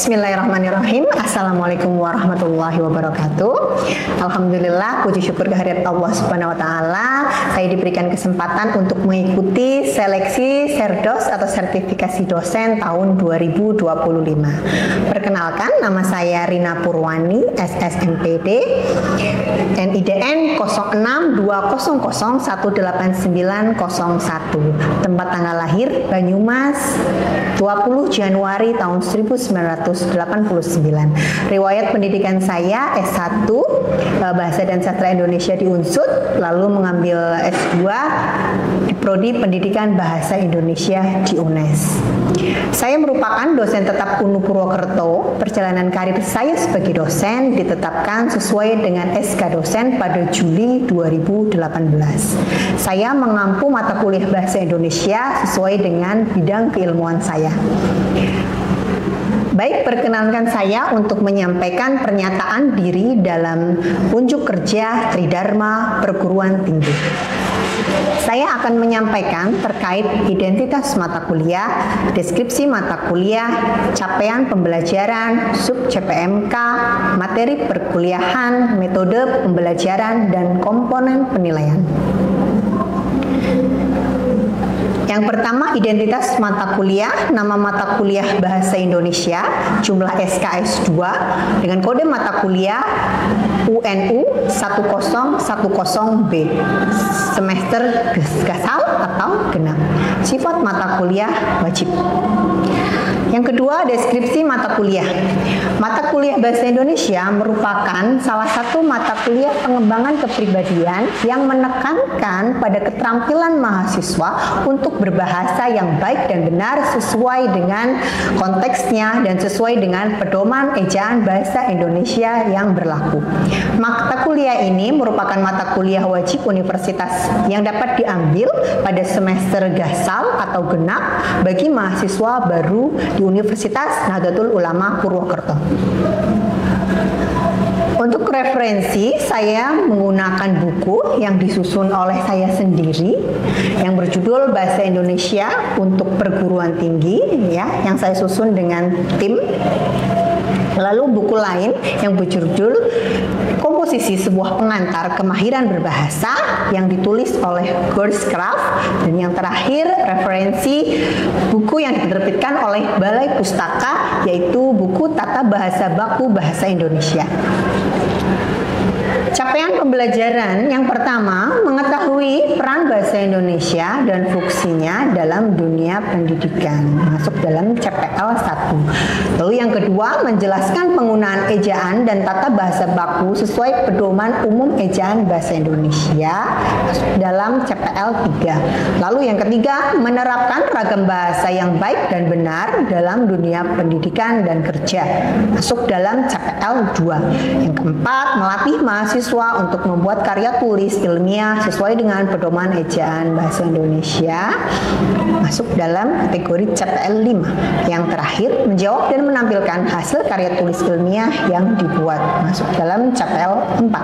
Bismillahirrahmanirrahim. Assalamualaikum warahmatullahi wabarakatuh. Alhamdulillah, puji syukur kehadirat Allah Subhanahu wa taala. Saya diberikan kesempatan untuk mengikuti seleksi Serdos atau sertifikasi dosen tahun 2025. Perkenalkan, nama saya Rina Purwani, SSMPD, NIDN 0620018901. Tempat tanggal lahir Banyumas 20 Januari tahun 1989. Riwayat pendidikan saya S1 Bahasa dan Sastra Indonesia di UNSUD, lalu mengambil S2 di Prodi Pendidikan Bahasa Indonesia di UNES. Saya merupakan dosen tetap UNU Purwokerto. Perjalanan karir saya sebagai dosen ditetapkan sesuai dengan SK dosen pada Juli 2018. Saya mengampu mata kuliah Bahasa Indonesia sesuai dengan bidang keilmuan saya. Baik, perkenalkan saya untuk menyampaikan pernyataan diri dalam unjuk kerja Tridharma Perguruan Tinggi. Saya akan menyampaikan terkait identitas mata kuliah, deskripsi mata kuliah, capaian pembelajaran, sub CPMK, materi perkuliahan, metode pembelajaran, dan komponen penilaian. Yang pertama, identitas mata kuliah, nama mata kuliah Bahasa Indonesia, jumlah SKS 2 dengan kode mata kuliah UNU 1010B, semester gasal atau genap. Sifat mata kuliah wajib. Yang kedua, deskripsi mata kuliah. Mata kuliah Bahasa Indonesia merupakan salah satu mata kuliah pengembangan kepribadian yang menekankan pada keterampilan mahasiswa untuk berbahasa yang baik dan benar sesuai dengan konteksnya dan sesuai dengan pedoman ejaan bahasa Indonesia yang berlaku. Mata kuliah ini merupakan mata kuliah wajib universitas yang dapat diambil pada semester gasal atau genap bagi mahasiswa baru di Universitas Nahdlatul Ulama Purwokerto. Untuk referensi, saya menggunakan buku yang disusun oleh saya sendiri yang berjudul Bahasa Indonesia untuk Perguruan Tinggi, ya, yang saya susun dengan tim. Lalu buku lain yang berjudul Komposisi Sebuah Pengantar Kemahiran Berbahasa yang ditulis oleh Gorscraft, dan yang terakhir referensi buku yang diterbitkan oleh Balai Pustaka, yaitu buku Tata Bahasa Baku Bahasa Indonesia. Capaian pembelajaran yang pertama, mengetahui peran bahasa Indonesia dan fungsinya dalam dunia pendidikan, masuk dalam CPL 1. Lalu yang kedua, menjelaskan penggunaan ejaan dan tata bahasa baku sesuai pedoman umum ejaan bahasa Indonesia, masuk dalam CPL 3. Lalu yang ketiga, menerapkan ragam bahasa yang baik dan benar dalam dunia pendidikan dan kerja, masuk dalam CPL 2. Yang keempat, melatih mahasiswa untuk membuat karya tulis ilmiah sesuai dengan pedoman ejaan bahasa Indonesia, masuk dalam kategori CPL 5. Yang terakhir, menjawab dan menampilkan hasil karya tulis ilmiah yang dibuat, masuk dalam CPL 4.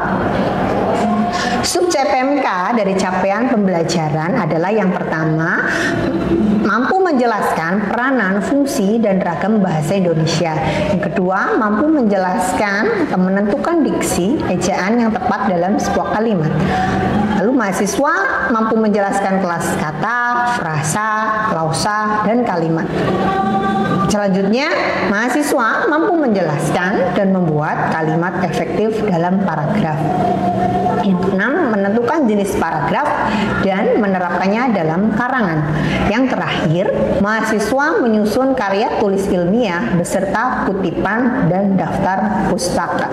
Sub CPMK dari capaian pembelajaran adalah yang pertama, mampu menjelaskan peranan, fungsi, dan ragam bahasa Indonesia. Yang kedua, mampu menjelaskan atau menentukan diksi, ejaan yang tepat dalam sebuah kalimat. Lalu mahasiswa mampu menjelaskan kelas kata, frasa, klausa, dan kalimat. Selanjutnya, mahasiswa mampu menjelaskan dan membuat kalimat efektif dalam paragraf. Yang keenam, menentukan jenis paragraf dan menerapkannya dalam karangan. Yang terakhir, mahasiswa menyusun karya tulis ilmiah beserta kutipan dan daftar pustaka.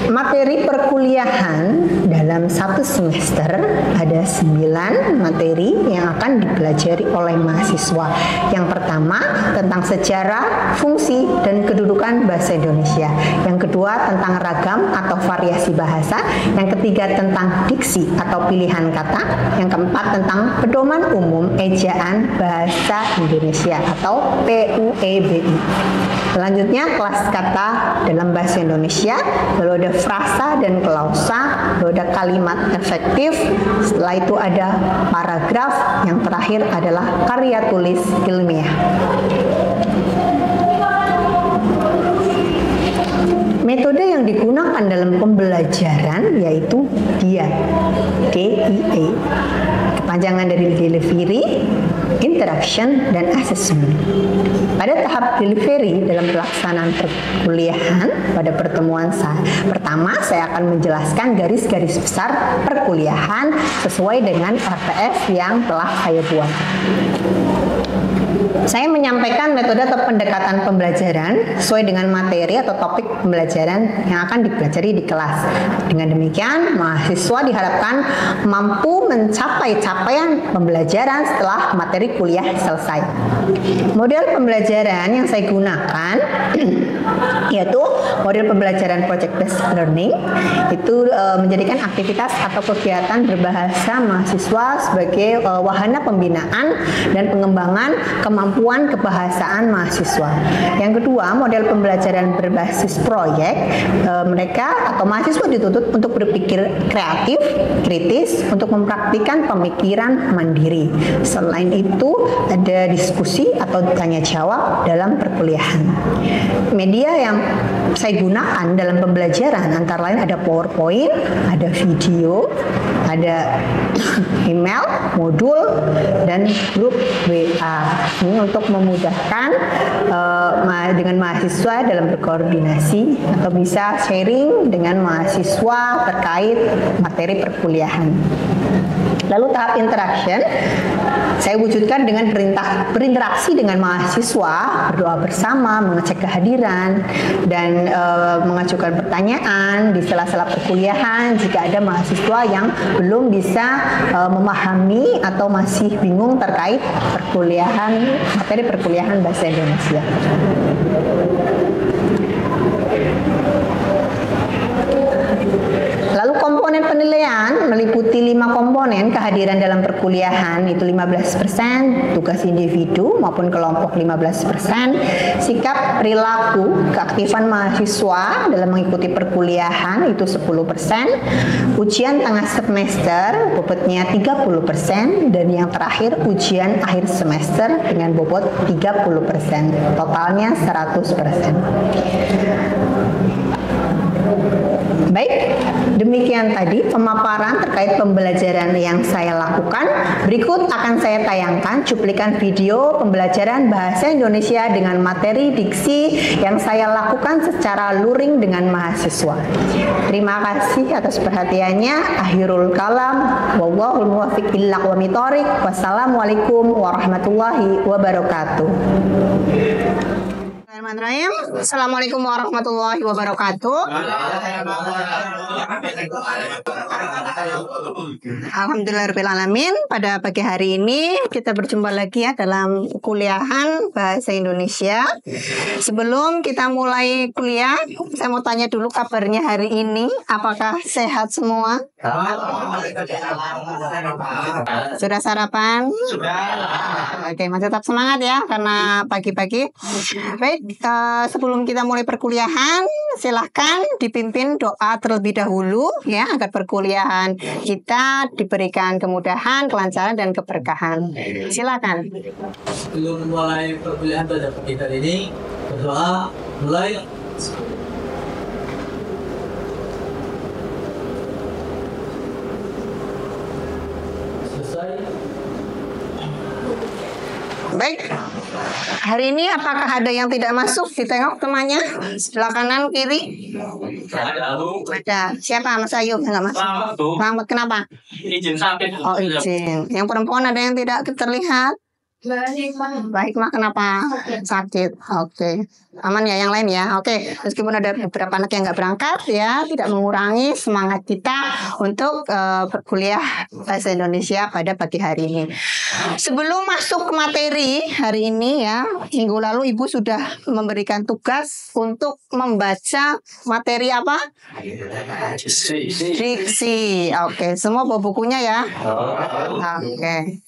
Materi perkuliahan dalam satu semester ada 9 materi yang akan dipelajari oleh mahasiswa. Yang pertama, tentang sejarah, fungsi, dan kedudukan bahasa Indonesia. Yang kedua, tentang ragam atau variasi bahasa. Yang ketiga, tentang diksi atau pilihan kata. Yang keempat, tentang pedoman umum ejaan bahasa Indonesia atau PUEBI. Selanjutnya, kelas kata dalam bahasa Indonesia, lalu ada frasa dan klausa, lalu ada kalimat efektif, Setelah itu ada paragraf, yang terakhir adalah karya tulis ilmiah. Metode yang digunakan dalam pembelajaran yaitu DIA, DIA, kepanjangan dari delivery, interaction, dan assessment. Pada tahap delivery dalam pelaksanaan perkuliahan, pada pertemuan pertama saya akan menjelaskan garis-garis besar perkuliahan sesuai dengan RPS yang telah saya buat. Saya menyampaikan metode atau pendekatan pembelajaran sesuai dengan materi atau topik pembelajaran yang akan dipelajari di kelas. Dengan demikian, mahasiswa diharapkan mampu mencapai capaian pembelajaran setelah materi kuliah selesai. Model pembelajaran yang saya gunakan yaitu model pembelajaran project based learning. Itu menjadikan aktivitas atau kegiatan berbahasa mahasiswa sebagai wahana pembinaan dan pengembangan kemampuan kebahasaan mahasiswa. Yang kedua, model pembelajaran berbasis proyek. Mereka atau mahasiswa dituntut untuk berpikir kreatif, kritis, untuk mempraktikkan pemikiran mandiri. Selain itu, ada diskusi atau tanya jawab dalam perkuliahan. Media yang saya gunakan dalam pembelajaran antara lain ada PowerPoint, ada video, ada email, modul, dan grup WA. Ini untuk memudahkan dengan mahasiswa dalam berkoordinasi atau bisa sharing dengan mahasiswa terkait materi perkuliahan. Lalu tahap interaction, saya wujudkan dengan berinteraksi dengan mahasiswa, berdoa bersama, mengecek kehadiran, dan mengajukan pertanyaan di sela-sela perkuliahan jika ada mahasiswa yang belum bisa memahami atau masih bingung terkait materi perkuliahan bahasa Indonesia. Lalu komponen penilaian meliputi 5 komponen: kehadiran dalam perkuliahan itu 15%, tugas individu maupun kelompok 15%, sikap perilaku keaktifan mahasiswa dalam mengikuti perkuliahan itu 10%, ujian tengah semester bobotnya 30%, dan yang terakhir ujian akhir semester dengan bobot 30%, totalnya 100%. Baik, demikian tadi pemaparan terkait pembelajaran yang saya lakukan. Berikut akan saya tayangkan cuplikan video pembelajaran bahasa Indonesia dengan materi diksi yang saya lakukan secara luring dengan mahasiswa. Terima kasih atas perhatiannya. Akhirul kalam, wallahul muwaffiq ila aqwamit thoriq. Wassalamualaikum warahmatullahi wabarakatuh. Bismillahirrahmanirrahim. Assalamualaikum warahmatullahi wabarakatuh. Alhamdulillahirrahmanirrahim. Pada pagi hari ini kita berjumpa lagi ya dalam kuliahan bahasa Indonesia. Sebelum kita mulai kuliah, saya mau tanya dulu kabarnya hari ini. Apakah sehat semua? Sudah sarapan? Sudah. Oke, masih tetap semangat ya karena pagi-pagi. Baik. Sebelum kita mulai perkuliahan, silahkan dipimpin doa terlebih dahulu ya agar perkuliahan kita diberikan kemudahan, kelancaran, dan keberkahan. Silakan. Sebelum mulai perkuliahan pada pagi hari ini, berdoa mulai. Selesai. Baik, hari ini apakah ada yang tidak masuk? Ditengok temannya sebelah kanan kiri. Ada. Siapa? Mas Ayu nggak masuk? Selamat. Kenapa? Izin sakit. Oh, izin. Yang perempuan ada yang tidak terlihat? Baik, Mak. Kenapa? Sakit. Oke. Aman ya yang lain ya. Oke. Meskipun ada beberapa anak yang nggak berangkat ya, tidak mengurangi semangat kita untuk berkuliah bahasa Indonesia pada pagi hari ini. Sebelum masuk ke materi hari ini ya, minggu lalu Ibu sudah memberikan tugas untuk membaca materi apa? Diksi. Oke. Semua bawa bukunya ya. Oke.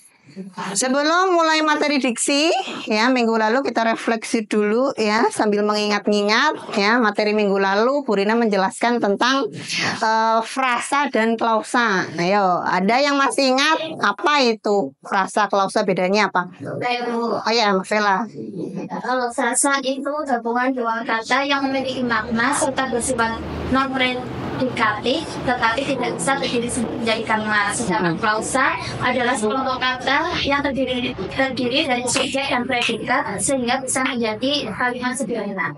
Sebelum mulai materi diksi, ya minggu lalu kita refleksi dulu ya sambil mengingat-ingat ya materi minggu lalu Bu Rina menjelaskan tentang frasa dan klausa. Ayo, ada yang masih ingat apa itu frasa klausa bedanya apa? Oh ya, Vela. Kalau frasa itu gabungan dua kata yang memiliki makna serta bersifat non predikatif tetapi tidak bisa terdiri menjadi kalimat. Sedangkan klausa adalah sekelompok kata yang terdiri dari subjek dan predikat sehingga bisa menjadi kalimat sederhana.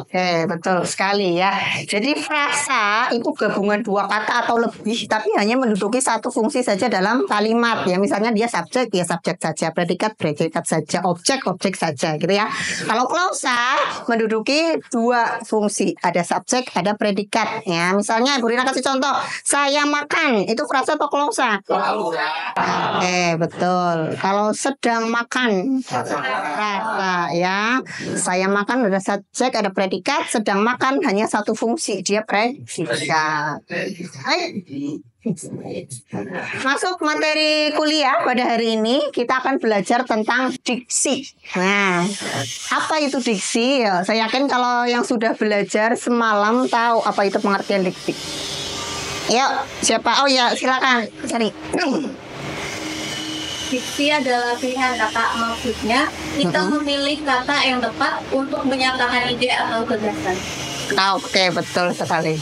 Oke, betul sekali ya. Jadi frasa itu gabungan dua kata atau lebih tapi hanya menduduki satu fungsi saja dalam kalimat ya. Misalnya dia subjek ya subjek saja, predikat saja, objek saja gitu ya. Kalau klausa menduduki dua fungsi, ada subjek, ada predikat ya. Misalnya Bu Rina kasih contoh, saya makan, itu frasa atau klausa? Betul. Kalau sedang makan, frasa ya. Saya makan ada subjek, ada predikat, sedang makan hanya satu fungsi, dia predikat. Masuk materi kuliah pada hari ini kita akan belajar tentang diksi. Nah, apa itu diksi? Ya, saya yakin kalau yang sudah belajar semalam tahu apa itu pengertian diksi. Yuk, siapa? Oh ya, silakan cari. Diksi adalah pilihan kata, maksudnya kita memilih kata yang tepat untuk menyatakan ide atau gagasan. Oke, betul sekali.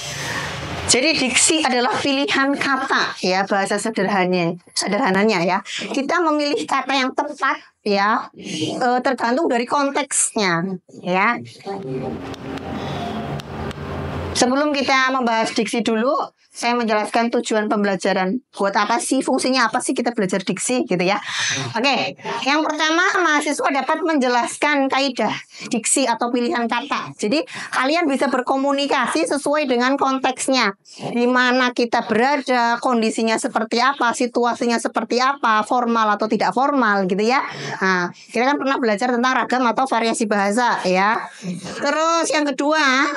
Jadi diksi adalah pilihan kata ya, bahasa sederhananya ya. Kita memilih kata yang tepat ya, tergantung dari konteksnya ya. Sebelum kita membahas diksi dulu, saya menjelaskan tujuan pembelajaran. Buat apa sih, fungsinya apa sih kita belajar diksi gitu ya. Oke, yang pertama mahasiswa dapat menjelaskan kaidah diksi atau pilihan kata. Jadi kalian bisa berkomunikasi sesuai dengan konteksnya. Di mana kita berada, kondisinya seperti apa, situasinya seperti apa, formal atau tidak formal gitu ya. Nah, kita kan pernah belajar tentang ragam atau variasi bahasa ya. Terus yang kedua,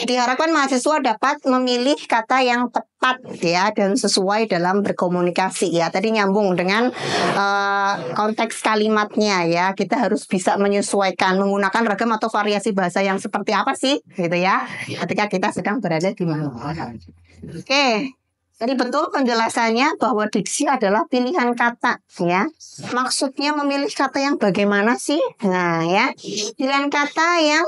diharapkan mahasiswa dapat memilih kata yang tepat ya dan sesuai dalam berkomunikasi ya. Tadi nyambung dengan konteks kalimatnya ya. Kita harus bisa menyesuaikan menggunakan ragam atau variasi bahasa yang seperti apa sih gitu ya ketika kita sedang berada di mana. Oke. Jadi betul penjelasannya bahwa diksi adalah pilihan kata ya. Maksudnya memilih kata yang bagaimana sih? Nah ya, pilihan kata yang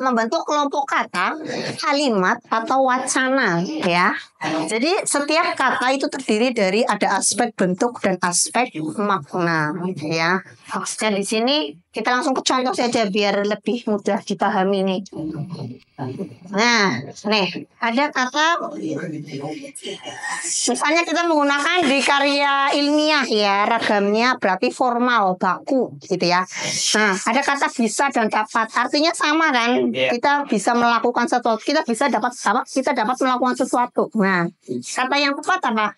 membentuk kelompok kata, kalimat atau wacana ya. Jadi setiap kata itu terdiri dari ada aspek bentuk dan aspek makna ya. Maksudnya di sini kita langsung ke contoh saja biar lebih mudah dipahami nih. Nah, nih ada kata misalnya kita menggunakan di karya ilmiah ya, ragamnya berarti formal, baku gitu ya. Nah, ada kata bisa dan dapat, artinya sama kan? Kita bisa melakukan sesuatu, kita dapat melakukan sesuatu. Nah, kata yang tepat apa?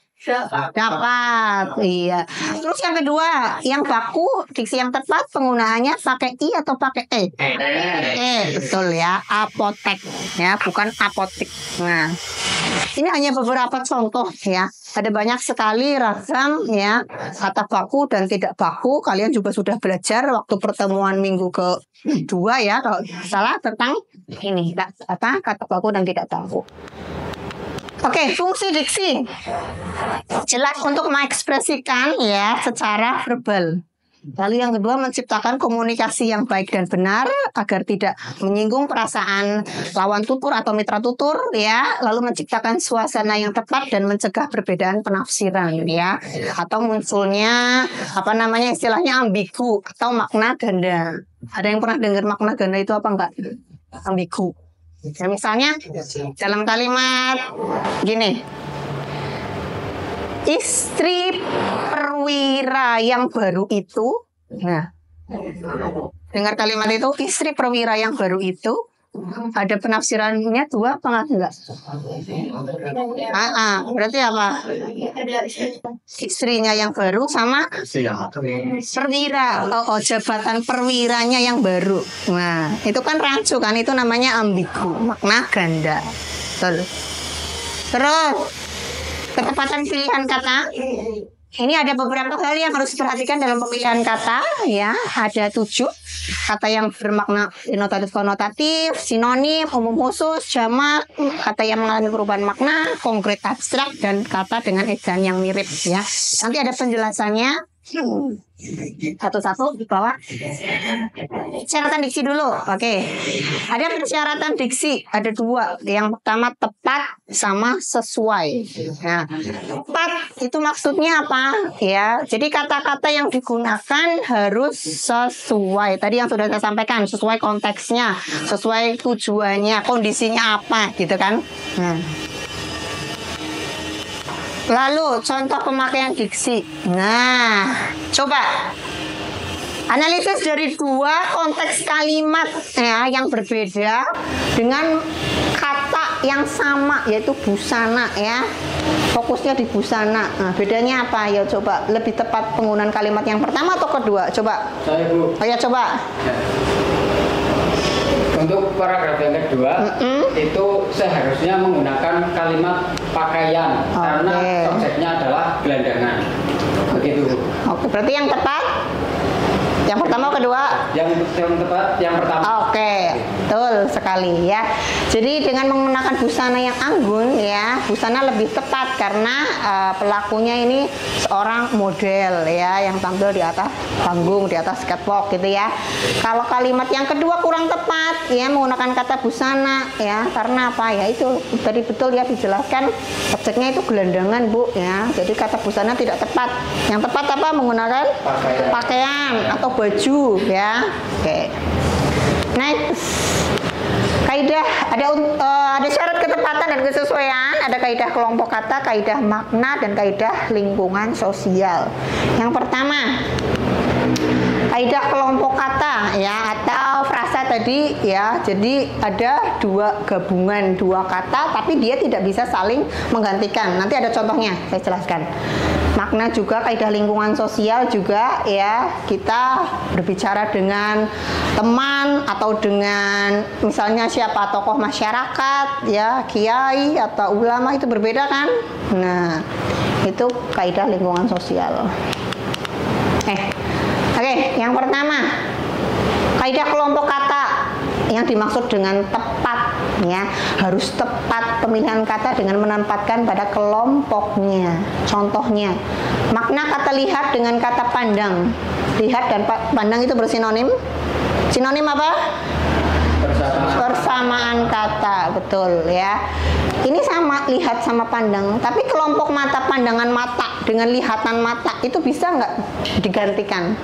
Dapat, iya. Terus yang kedua, yang baku, diksi yang tepat penggunaannya pakai i atau pakai e? Betul ya, apotek ya, bukan apotik. Nah, ini hanya beberapa contoh ya. Ada banyak sekali ragam ya kata baku dan tidak baku. Kalian juga sudah belajar waktu pertemuan minggu kedua ya, kalau salah tentang ini kata baku dan tidak baku. Oke, fungsi diksi jelas untuk mengekspresikan ya secara verbal. Lalu yang kedua menciptakan komunikasi yang baik dan benar agar tidak menyinggung perasaan lawan tutur atau mitra tutur ya. Lalu menciptakan suasana yang tepat dan mencegah perbedaan penafsiran ya. Atau munculnya istilahnya ambigu atau makna ganda. Ada yang pernah dengar makna ganda itu apa enggak? Ambigu. Ya, misalnya dalam kalimat gini, istri perwira yang baru itu, nah dengar kalimat itu, istri perwira yang baru itu, ada penafsirannya dua apa enggak? Berarti apa? Istrinya yang baru sama perwira, jabatan perwiranya yang baru. Nah, itu kan rancu kan, itu namanya ambigu, makna ganda. Terus ketepatan pilihan kata Ini ada beberapa hal yang harus diperhatikan dalam pemilihan kata, ya. Ada 7 kata yang bermakna denotatif konotatif, sinonim, umum khusus, jamak, kata yang mengalami perubahan makna, konkret abstrak, dan kata dengan ejaan yang mirip, ya. Nanti ada penjelasannya satu-satu di bawah. Persyaratan diksi dulu. Oke. Ada persyaratan diksi, ada 2. Yang pertama tepat sama sesuai. Nah, tepat itu maksudnya apa? Ya, jadi kata-kata yang digunakan harus sesuai. Tadi yang sudah saya sampaikan, sesuai konteksnya, sesuai tujuannya, kondisinya apa, gitu kan? Nah. Lalu contoh pemakaian diksi. Nah, coba analisis dari 2 konteks kalimat, ya, yang berbeda dengan kata yang sama, yaitu busana, ya. Fokusnya di busana. Nah, bedanya apa? Ya, coba lebih tepat penggunaan kalimat yang pertama atau kedua? Coba. Saya, Bu. Oh ya, coba. Untuk paragraf yang kedua, itu seharusnya menggunakan kalimat pakaian karena subjeknya adalah gelandangan. Begitu. Oke, berarti yang tepat yang pertama, kedua? Yang tepat yang pertama. Oke, betul sekali, ya. Jadi dengan menggunakan busana yang anggun, ya, busana lebih tepat karena pelakunya ini seorang model, ya, yang tampil di atas panggung, di atas catwalk, gitu ya. Kalau kalimat yang kedua kurang tepat, ya, menggunakan kata busana, ya, karena apa? Ya itu tadi betul ya dijelaskan, objeknya itu gelandangan, Bu, ya. Jadi kata busana tidak tepat. Yang tepat apa? Menggunakan pakaian atau baju, ya. Oke. Next. Kaidah ada syarat ketepatan dan kesesuaian, ada kaidah kelompok kata, kaidah makna, dan kaidah lingkungan sosial. Yang pertama, kaidah kelompok kata, ya, atau frasa tadi, ya. Jadi ada 2 gabungan 2 kata, tapi dia tidak bisa saling menggantikan. Nanti ada contohnya, saya jelaskan. Makna juga, kaidah lingkungan sosial juga, ya. Kita berbicara dengan teman atau dengan misalnya siapa, tokoh masyarakat, ya, kiai atau ulama, itu berbeda kan? Nah, itu kaidah lingkungan sosial. Oke, yang pertama, kaidah kelompok kata yang dimaksud dengan tepat, ya, harus tepat pemilihan kata dengan menempatkan pada kelompoknya. Contohnya, makna kata lihat dengan kata pandang. Lihat dan pandang itu bersinonim. Sinonim apa? Persamaan kata, betul, ya. Ini sama, lihat sama pandang, tapi kelompok mata, pandangan mata dengan lihatan mata itu bisa nggak digantikan?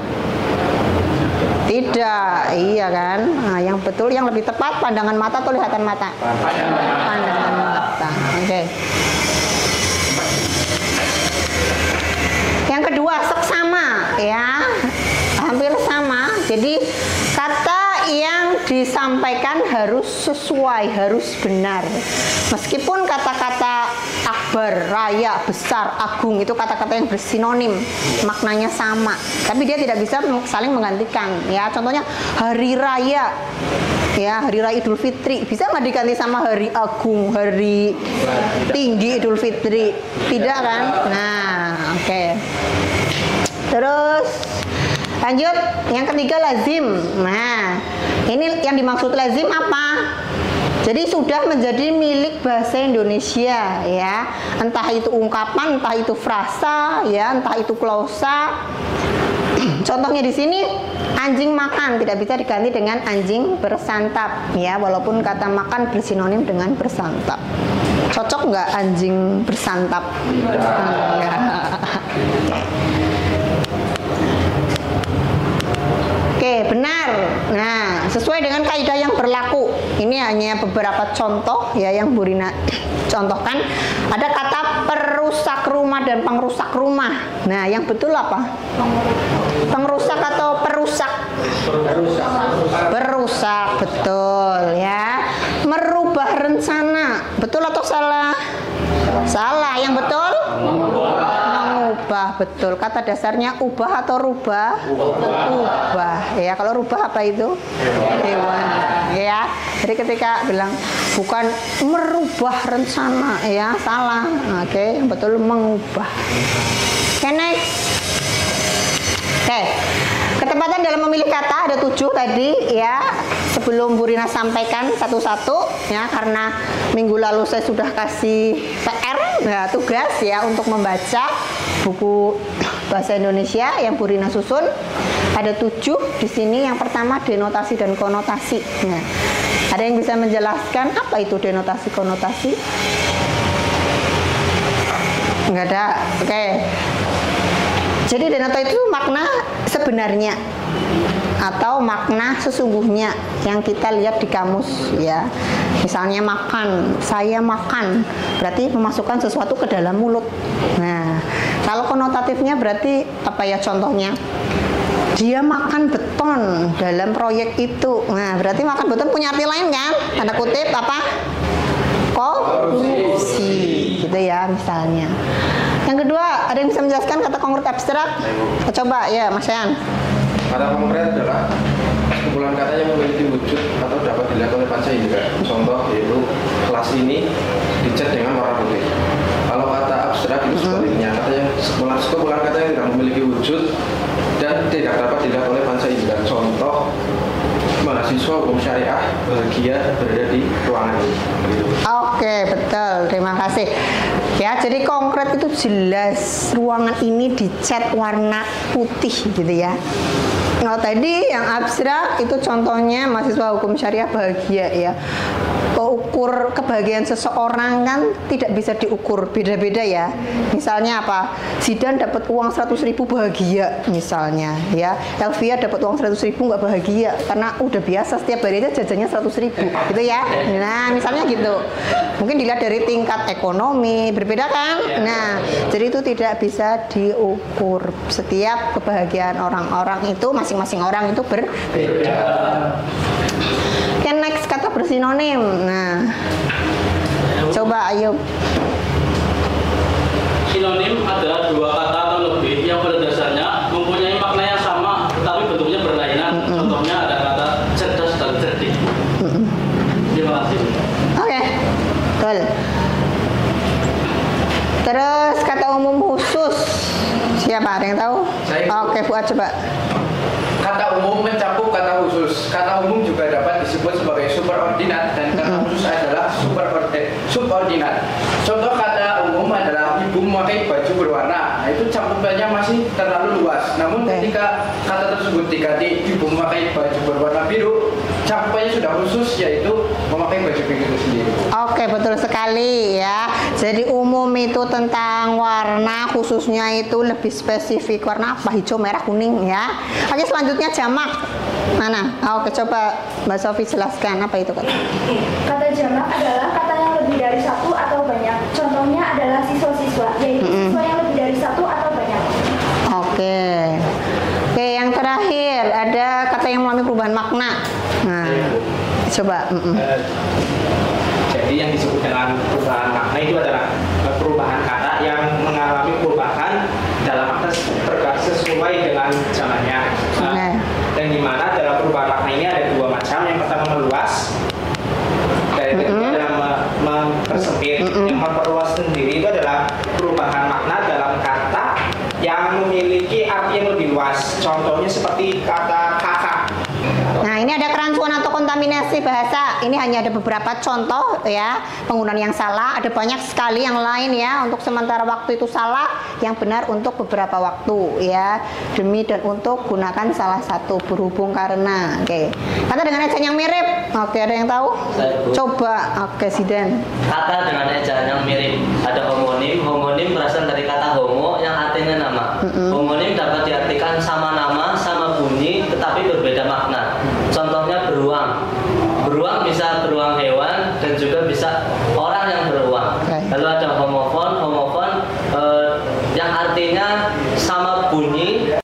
Tidak, iya kan? Nah, yang betul, yang lebih tepat pandangan mata atau lihatan mata? Pandangan mata. Oke. Yang kedua, seksama, ya, hampir sama. Jadi kata yang disampaikan harus sesuai, harus benar. Meskipun kata-kata akbar, raya, besar, agung itu kata-kata yang bersinonim, maknanya sama, tapi dia tidak bisa saling menggantikan, ya. Contohnya hari raya, ya, hari raya Idul Fitri bisa nggak diganti sama hari agung, hari tinggi Idul Fitri? Tidak kan? Nah, oke. Terus lanjut, yang ketiga lazim. Nah, ini yang dimaksud lazim apa? Jadi sudah menjadi milik bahasa Indonesia, ya. Entah itu ungkapan, entah itu frasa, ya, entah itu klausa. Contohnya di sini, anjing makan tidak bisa diganti dengan anjing bersantap, ya, walaupun kata makan bersinonim dengan bersantap. Cocok nggak anjing bersantap? Oke, benar. Nah, sesuai dengan kaidah yang berlaku. Ini hanya beberapa contoh, ya, yang Bu Rina contohkan. Ada kata perusak rumah dan pengrusak rumah. Nah, yang betul apa? Pengrusak atau perusak? Perusak, betul, ya. Merubah rencana, betul atau salah? Salah. Yang betul? Mengubah, betul. Kata dasarnya ubah atau rubah? Ubah, ya. Kalau rubah apa itu? Hewan, ya. Jadi ketika bilang bukan merubah rencana, ya, salah. Oke, betul, mengubah. Oke, next. Oke. Ketepatan dalam memilih kata ada 7 tadi ya. Sebelum Bu Rina sampaikan satu-satu ya, karena minggu lalu saya sudah kasih PR ya, tugas ya untuk membaca buku bahasa Indonesia yang Bu Rina susun. Ada 7 di sini. Yang pertama denotasi dan konotasi. Nah, ada yang bisa menjelaskan apa itu denotasi konotasi? Enggak ada. Oke. Jadi denotasi itu makna sebenarnya atau makna sesungguhnya yang kita lihat di kamus ya. Misalnya makan, saya makan, berarti memasukkan sesuatu ke dalam mulut. Nah, kalau konotatifnya berarti apa ya contohnya? Dia makan beton dalam proyek itu. Nah, berarti makan beton punya arti lain kan? Tanda kutip apa? Korupsi. Gitu ya misalnya. Yang kedua, ada yang bisa menjelaskan kata konkret abstrak? Coba ya, Mas Yan. Kata konkret adalah kumpulan kata yang memiliki wujud atau dapat dilihat oleh panca indera. Contoh yaitu kelas ini dicat dengan warna putih. Kalau kata abstrak itu sebaliknya, kata yang kumpulan kata yang tidak memiliki wujud dan tidak dapat dilihat oleh panca indera. Contoh mahasiswa hukum syariah bahagia berada di ruangan ini. Oke, betul. Terima kasih. Ya, jadi konkret itu jelas ruangan ini dicat warna putih gitu ya. Kalau tadi yang abstrak itu contohnya mahasiswa hukum syariah bahagia ya. Ukur kebahagiaan seseorang kan tidak bisa diukur, beda-beda ya. Misalnya apa? Zidan dapat uang 100.000 bahagia misalnya ya. Elvia dapat uang 100.000 nggak bahagia karena udah biasa setiap hari aja jajannya 100.000 gitu ya. Nah, misalnya gitu. Mungkin dilihat dari tingkat ekonomi, berbeda kan? Nah, jadi itu tidak bisa diukur. Setiap kebahagiaan orang-orang itu masing-masing orang itu berbeda. Oke, next kata bersinonim. Nah, coba ayo. Sinonim adalah 2 kata atau lebih yang pada dasarnya mempunyai makna yang sama tetapi bentuknya berlainan. Contohnya ada kata cerdas dan cerdik. Terima kasih. Oke, betul. Terus kata umum khusus. Siapa? Ada yang tahu? Oke, Fuad coba. Kata umum mencakup kata khusus. Kata umum juga dapat disebut sebagai superordinat dan kata khusus adalah subordinat. Contoh kata umum adalah ibu memakai baju berwarna. Nah, itu cakupannya masih terlalu luas. Namun ketika kata tersebut diganti ibu memakai baju berwarna biru, cakupannya sudah khusus yaitu memakai baju biru itu sendiri. Oke, betul sekali ya. Jadi umum itu tentang warna, khususnya itu lebih spesifik. Warna apa? Hijau, merah, kuning ya. Oke, selanjutnya jamak. Mana? Oke, coba Mbak Sofi jelaskan apa itu kata. Kata jamak adalah kata yang lebih dari satu atau banyak. Contohnya adalah siswa-siswa, yaitu siswa yang lebih dari satu atau banyak. Oke. Oke, yang terakhir ada kata yang mengalami perubahan makna. Nah, coba. Jadi yang disebut dengan perubahan makna itu adalah perubahan kata yang mengalami perubahan dalam makna sesuai dengan zamannya. Dan di mana dalam perubahan makna ini ada 2 macam. Yang pertama meluas, dan yang kedua adalah mempersempit. Yang memperluas sendiri itu adalah perubahan makna dalam kata yang memiliki arti yang lebih luas. Contohnya seperti kata kakak. Nah, ini ada kerancuan atau kontaminasi bahasa. Ini hanya ada beberapa contoh ya, penggunaan yang salah. Ada banyak sekali yang lain ya. Untuk sementara waktu itu salah, yang benar untuk beberapa waktu ya. Demi dan untuk gunakan salah satu berhubung karena. Oke. Kata dengan ejaan yang mirip. Oke, ada yang tahu? Coba. Oke, Zidan. Kata dengan ejaan yang mirip. Ada homonim. Homonim berasal dari kata homo yang artinya nama. Homonim dapat diartikan sama nama, sama bunyi, tetapi berbeda makna. Contohnya beruang. Beruang bisa beruang hewan dan juga bisa orang yang beruang. Lalu ada homofon. Homofon yang artinya sama bunyi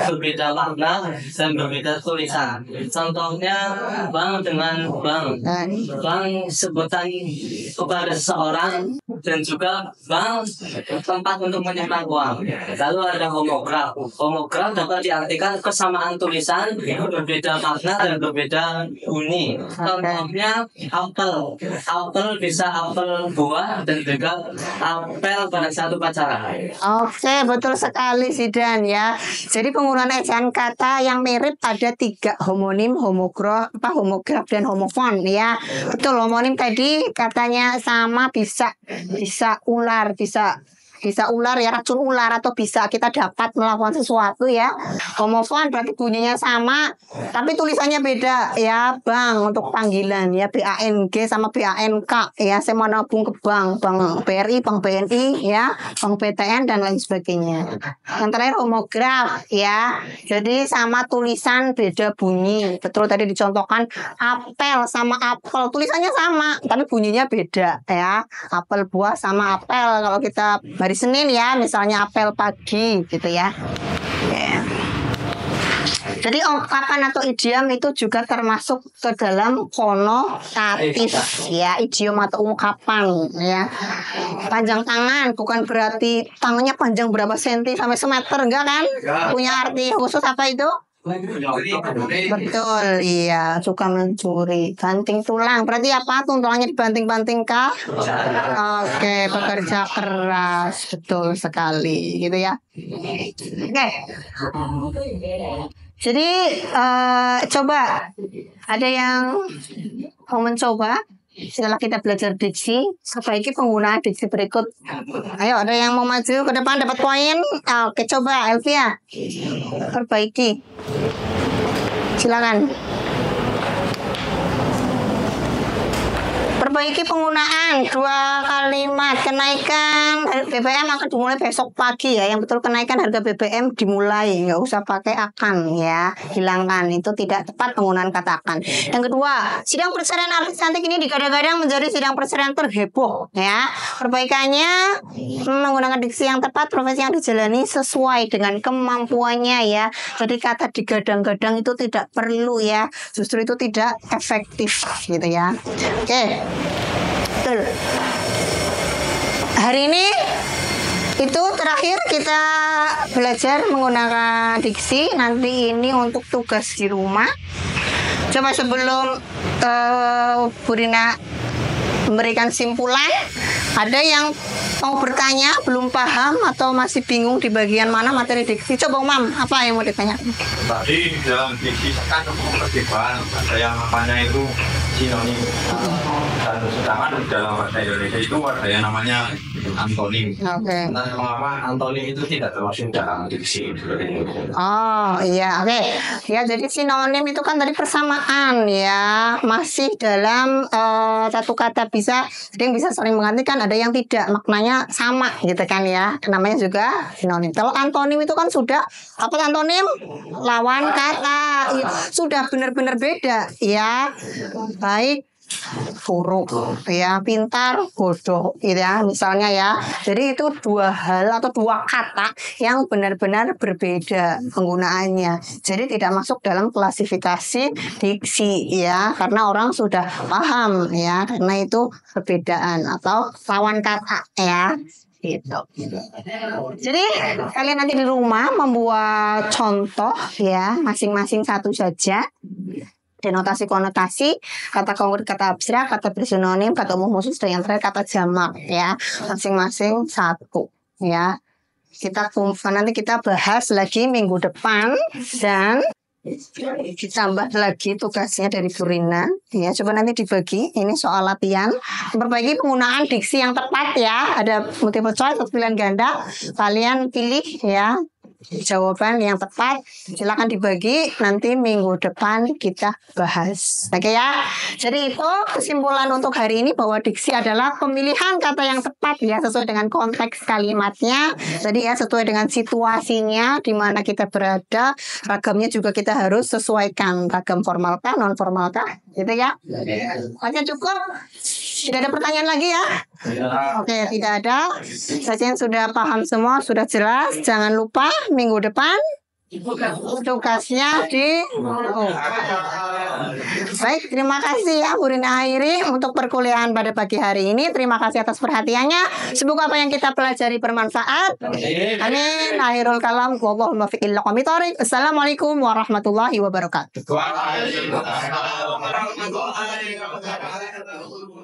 berbeda makna dan berbeda tulisan. Contohnya bang dengan bang. Bang sebutan kepada seseorang dan juga bang tempat untuk menyimpan uang. Lalu ada homograf. Homograf dapat diartikan kesamaan tulisan, berbeda makna dan berbeda bunyi. Contohnya apel. Apel bisa apel buah dan juga apel pada satu pacaran. Oke, betul sekali Zidan ya. Jadi penggunaan ejaan kata yang mirip ada 3, homonim, homograf, dan homofon ya. Betul, homonim tadi katanya sama, bisa ular, bisa ular ya, racun ular, atau bisa kita dapat melakukan sesuatu ya. Homofon berarti bunyinya sama tapi tulisannya beda ya. Bang untuk panggilan ya, BANG sama BANK ya. Saya mau nabung ke bank BRI, bank BNI ya, bank BTN dan lain sebagainya. Yang terakhir homograf ya, jadi sama tulisan beda bunyi. Betul tadi dicontohkan apel sama apel, tulisannya sama tapi bunyinya beda ya. Apel buah sama apel kalau kita hari Senin ya, misalnya apel pagi gitu ya. Jadi ungkapan atau idiom itu juga termasuk ke dalam konotatif ya, idiom atau ungkapan ya. Panjang tangan bukan berarti tangannya panjang berapa senti sampai semeter, enggak kan? Punya arti khusus apa itu? Betul, iya, suka mencuri. Banting tulang berarti apa? Tulangnya dibanting-banting kah? Oke, bekerja keras, betul sekali gitu ya. Oke. Jadi coba ada yang mau mencoba? Setelah kita belajar diksi, perbaiki penggunaan diksi berikut. Ayo, ada yang mau maju ke depan dapat poin? Oke, coba Elvia, perbaiki. Silakan. Perbaiki penggunaan 2 kalimat. Kenaikan BBM akan dimulai besok pagi ya. Yang betul kenaikan harga BBM dimulai, nggak usah pakai akan ya. Hilangkan, itu tidak tepat penggunaan kata akan. Yang kedua, sidang perceraian artis cantik ini digadang-gadang menjadi sidang perceraian terheboh ya. Perbaikannya menggunakan diksi yang tepat, profesi yang dijalani sesuai dengan kemampuannya ya. Jadi kata digadang-gadang itu tidak perlu ya. Justru itu tidak efektif gitu ya. Oke. Betul. Hari ini itu terakhir kita belajar menggunakan diksi. Nanti ini untuk tugas di rumah. Coba sebelum Bu Rina memberikan simpulan, ada yang mau bertanya, belum paham atau masih bingung di bagian mana materi diksi? Coba Umam, apa yang mau ditanya? Tadi di dalam diksi kan percobaan ada yang namanya itu sinonim, dan sedangkan di dalam bahasa Indonesia itu ada yang namanya antonim. Oke. Nah, mengapa antonim itu tidak termasuk dalam diksi? Oh iya, oke. Ya, jadi sinonim itu kan tadi persamaan ya, masih dalam satu kata bisa, ada yang bisa saling menggantikan, ada yang tidak, maknanya sama gitu kan ya, namanya juga sinonim. Kalau antonim itu kan sudah apa antonim? Lawan kata, sudah benar-benar beda ya, baik buruk ya, pintar bodoh gitu ya misalnya ya. Jadi itu 2 hal atau 2 kata yang benar-benar berbeda penggunaannya, jadi tidak masuk dalam klasifikasi diksi ya, karena orang sudah paham ya, karena itu perbedaan atau lawan kata ya gitu. Jadi kalian nanti di rumah membuat contoh ya, masing-masing satu saja. Denotasi konotasi, kata konkret, kata abstrak, kata bersinonim, kata umum khusus, dan yang terakhir kata jamak ya, masing-masing satu ya. Nanti kita bahas lagi minggu depan, dan ditambah lagi tugasnya dari Bu Rina ya. Coba nanti dibagi, ini soal latihan memperbaiki penggunaan diksi yang tepat ya. Ada multiple choice atau pilihan ganda, kalian pilih ya jawaban yang tepat. Silakan dibagi, nanti minggu depan kita bahas. Oke ya. Jadi itu kesimpulan untuk hari ini, bahwa diksi adalah pemilihan kata yang tepat ya, sesuai dengan konteks kalimatnya. Jadi ya, sesuai dengan situasinya di mana kita berada. Ragamnya juga kita harus sesuaikan, ragam formal kah, non formal kah, gitu ya. Oke, cukup. Tidak ada pertanyaan lagi ya? Oke, tidak ada. Saya sudah paham semua, sudah jelas. Jangan lupa minggu depan tugasnya di Baik, terima kasih ya Bu Rina Hairi untuk perkuliahan pada pagi hari ini. Terima kasih atas perhatiannya. Semoga apa yang kita pelajari bermanfaat. Amin. Akhirul kalam. Wallahul muwaffiq ila aqwamit thoriq. Assalamualaikum warahmatullahi wabarakatuh. Waalaikumsalam warahmatullahi wabarakatuh.